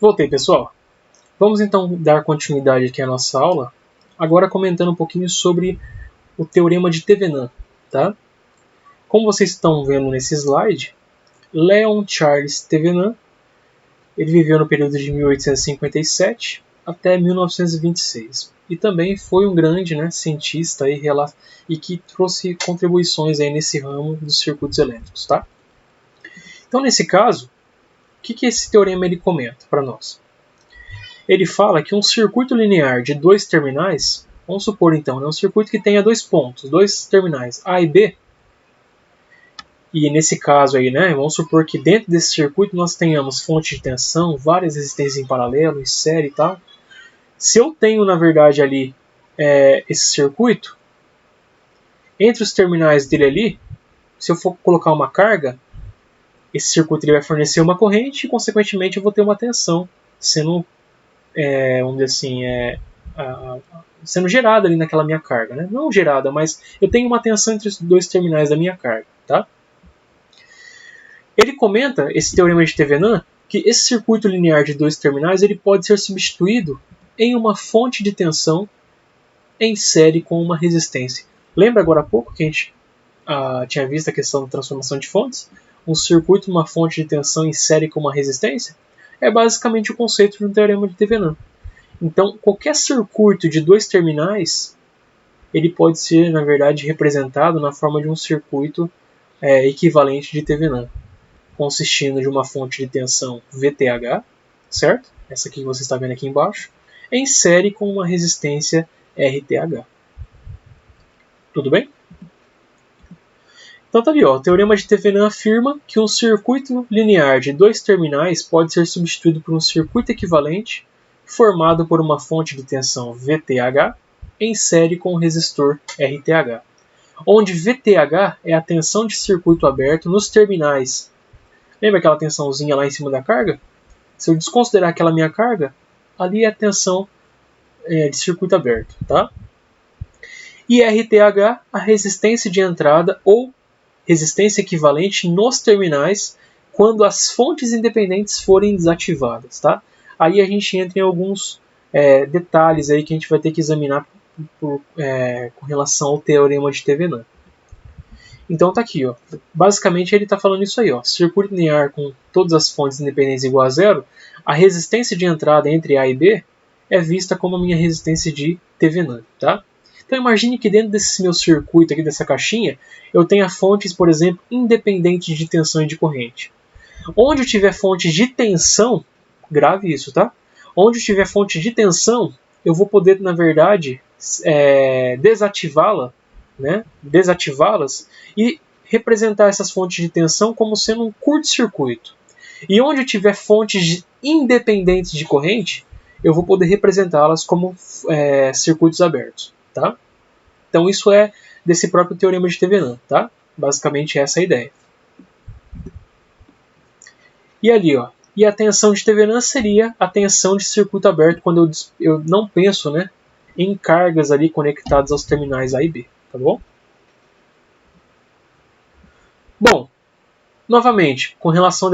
Voltei, pessoal. Vamos então dar continuidade aqui à nossa aula, agora comentando um pouquinho sobre o teorema de Thevenin, tá? Como vocês estão vendo nesse slide, Leon Charles Thevenin, ele viveu no período de 1857 até 1926 e também foi um grande cientista e que trouxe contribuições aí nesse ramo dos circuitos elétricos, tá? Então, nesse caso, o que esse teorema ele comenta para nós? Ele fala que um circuito linear de dois terminais, vamos supor então, um circuito que tenha dois pontos, dois terminais A e B, e nesse caso aí, vamos supor que dentro desse circuito nós tenhamos fonte de tensão, várias resistências em paralelo, em série e tal. Se eu tenho, na verdade, ali esse circuito, entre os terminais dele ali, se eu for colocar uma carga, esse circuito ele vai fornecer uma corrente e, consequentemente, eu vou ter uma tensão sendo vamos dizer assim, sendo gerada ali naquela minha carga, né? Não gerada, mas eu tenho uma tensão entre os dois terminais da minha carga, tá? Ele comenta, esse teorema de Thevenin, que esse circuito linear de dois terminais ele pode ser substituído em uma fonte de tensão em série com uma resistência. Lembra agora há pouco que a gente tinha visto a questão da transformação de fontes? Um circuito, uma fonte de tensão em série com uma resistência? É basicamente o conceito do teorema de Thevenin. Então, qualquer circuito de dois terminais, ele pode ser, na verdade, representado na forma de um circuito equivalente de Thevenin, consistindo de uma fonte de tensão VTH, certo? Essa aqui que você está vendo aqui embaixo, em série com uma resistência RTH. Tudo bem? Então tá ali, ó, o teorema de Thevenin afirma que um circuito linear de dois terminais pode ser substituído por um circuito equivalente formado por uma fonte de tensão VTH em série com um resistor RTH, onde VTH é a tensão de circuito aberto nos terminais. Lembra aquela tensãozinha lá em cima da carga? Se eu desconsiderar aquela minha carga, ali é a tensão de circuito aberto, tá? E RTH, a resistência de entrada ou resistência equivalente nos terminais quando as fontes independentes forem desativadas, tá? Aí a gente entra em alguns detalhes aí que a gente vai ter que examinar com relação ao teorema de Thevenin. Então tá aqui, ó. Basicamente ele está falando isso aí, ó. Circuito linear com todas as fontes independentes igual a zero, a resistência de entrada entre A e B é vista como a minha resistência de Thevenin, tá? Então imagine que dentro desse meu circuito aqui, dessa caixinha, eu tenha fontes, por exemplo, independentes de tensão e de corrente. Onde eu tiver fonte de tensão, grave isso, tá? Onde eu tiver fonte de tensão, eu vou poder, na verdade, desativá-las e representar essas fontes de tensão como sendo um curto-circuito. E onde eu tiver fontes independentes de corrente, eu vou poder representá-las como circuitos abertos, tá? Então isso é desse próprio teorema de Thevenin, tá? Basicamente essa é a ideia. E ali, ó, e a tensão de Thevenin seria a tensão de circuito aberto quando eu não penso, em cargas ali conectadas aos terminais A e B, tá bom? Bom, novamente, com relação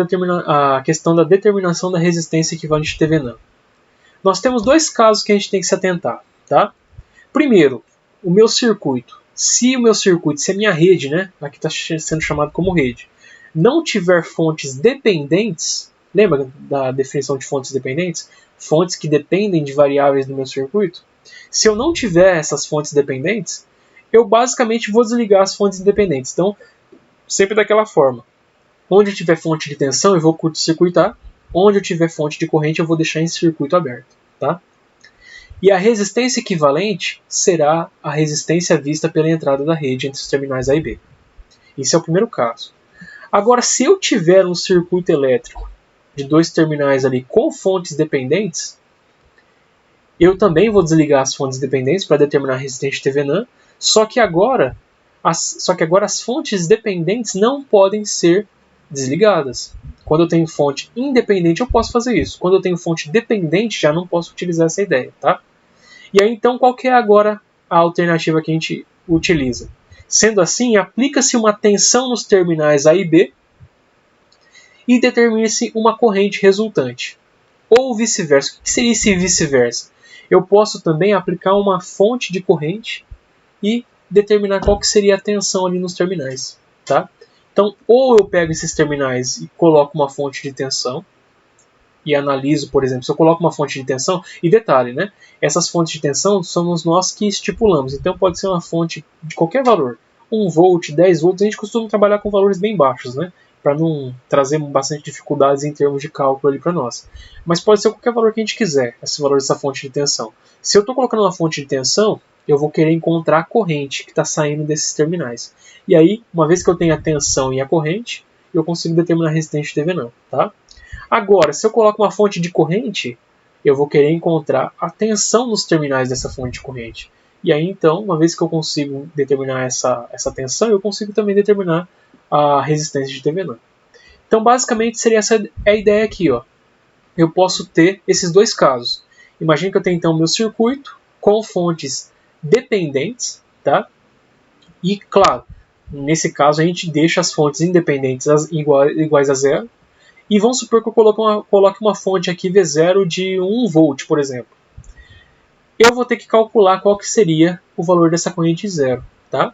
à questão da determinação da resistência equivalente de Thevenin. Nós temos dois casos que a gente tem que se atentar, tá? Primeiro, o meu circuito. Se a minha rede, aqui está sendo chamado como rede, não tiver fontes dependentes, lembra da definição de fontes dependentes? Fontes que dependem de variáveis do meu circuito. Se eu não tiver essas fontes dependentes, eu basicamente vou desligar as fontes independentes. Então, sempre daquela forma. Onde eu tiver fonte de tensão, eu vou curto-circuitar. Onde eu tiver fonte de corrente, eu vou deixar em circuito aberto, tá? E a resistência equivalente será a resistência vista pela entrada da rede entre os terminais A e B. Esse é o primeiro caso. Agora, se eu tiver um circuito elétrico de dois terminais ali com fontes dependentes, eu também vou desligar as fontes dependentes para determinar a resistência de Thevenin, só que agora as fontes dependentes não podem ser desligadas. Quando eu tenho fonte independente, eu posso fazer isso. Quando eu tenho fonte dependente, já não posso utilizar essa ideia, tá? E aí, então, qual que é agora a alternativa que a gente utiliza? Sendo assim, aplica-se uma tensão nos terminais A e B e determina-se uma corrente resultante. Ou vice-versa. O que seria esse vice-versa? Eu posso também aplicar uma fonte de corrente e determinar qual que seria a tensão ali nos terminais. Tá? Então, ou eu pego esses terminais e coloco uma fonte de tensão e analiso, por exemplo, se eu coloco uma fonte de tensão, e detalhe, né? Essas fontes de tensão somos nós que estipulamos, então pode ser uma fonte de qualquer valor, 1 volt, 10 volts, a gente costuma trabalhar com valores bem baixos, né? Para não trazer bastante dificuldades em termos de cálculo ali para nós. Mas pode ser qualquer valor que a gente quiser, esse valor dessa fonte de tensão. Se eu estou colocando uma fonte de tensão, eu vou querer encontrar a corrente que está saindo desses terminais. E aí, uma vez que eu tenho a tensão e a corrente, eu consigo determinar a resistência de TV não, tá? Agora, se eu coloco uma fonte de corrente, eu vou querer encontrar a tensão nos terminais dessa fonte de corrente. E aí, então, uma vez que eu consigo determinar essa tensão, eu consigo também determinar a resistência de TV não. Então, basicamente, seria essa a ideia aqui. Ó. Eu posso ter esses dois casos. Imagine que eu tenho, então, meu circuito com fontes dependentes, tá? E, claro, nesse caso, a gente deixa as fontes independentes iguais a zero. E vamos supor que eu coloque uma fonte aqui V0 de 1 volt, por exemplo. Eu vou ter que calcular qual que seria o valor dessa corrente zero. Tá?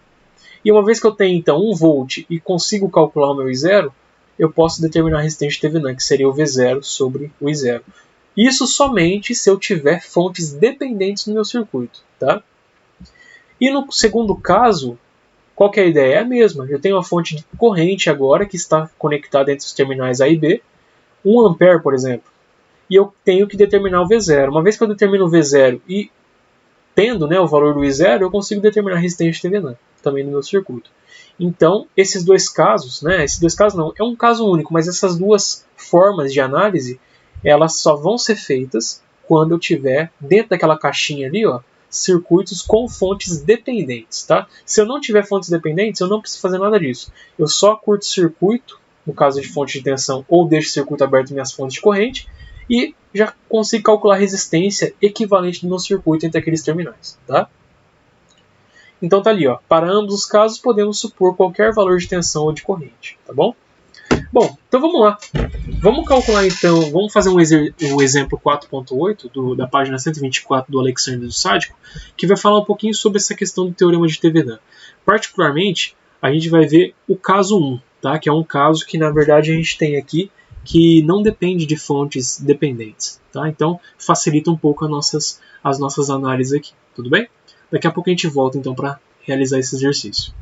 E uma vez que eu tenho então 1 volt e consigo calcular o meu I0, eu posso determinar a resistência de Thevenin, que seria o V0 sobre o I0. Isso somente se eu tiver fontes dependentes no meu circuito. Tá? E no segundo caso, qual que é a ideia? É a mesma. Eu tenho uma fonte de corrente agora que está conectada entre os terminais A e B, 1 ampere, por exemplo, e eu tenho que determinar o V0. Uma vez que eu determino o V0 e tendo, né, o valor do I0, eu consigo determinar a resistência de Thevenin, também no meu circuito. Então, esses dois casos não, é um caso único, mas essas duas formas de análise, elas só vão ser feitas quando eu tiver dentro daquela caixinha ali, ó, circuitos com fontes dependentes. Tá? Se eu não tiver fontes dependentes, eu não preciso fazer nada disso. Eu só curto circuito, no caso de fonte de tensão, ou deixo o circuito aberto em minhas fontes de corrente, e já consigo calcular a resistência equivalente do meu circuito entre aqueles terminais. Tá? Então tá ali, ó. Para ambos os casos, podemos supor qualquer valor de tensão ou de corrente. Tá bom? Bom, então vamos lá. Vamos calcular então, vamos fazer um exemplo 4.8 da página 124 do Alexandre do Sádico, que vai falar um pouquinho sobre essa questão do teorema de Thevenin. Particularmente, a gente vai ver o caso 1, tá? Que é um caso que na verdade a gente tem aqui que não depende de fontes dependentes. Tá? Então facilita um pouco as nossas análises aqui. Tudo bem? Daqui a pouco a gente volta então para realizar esse exercício.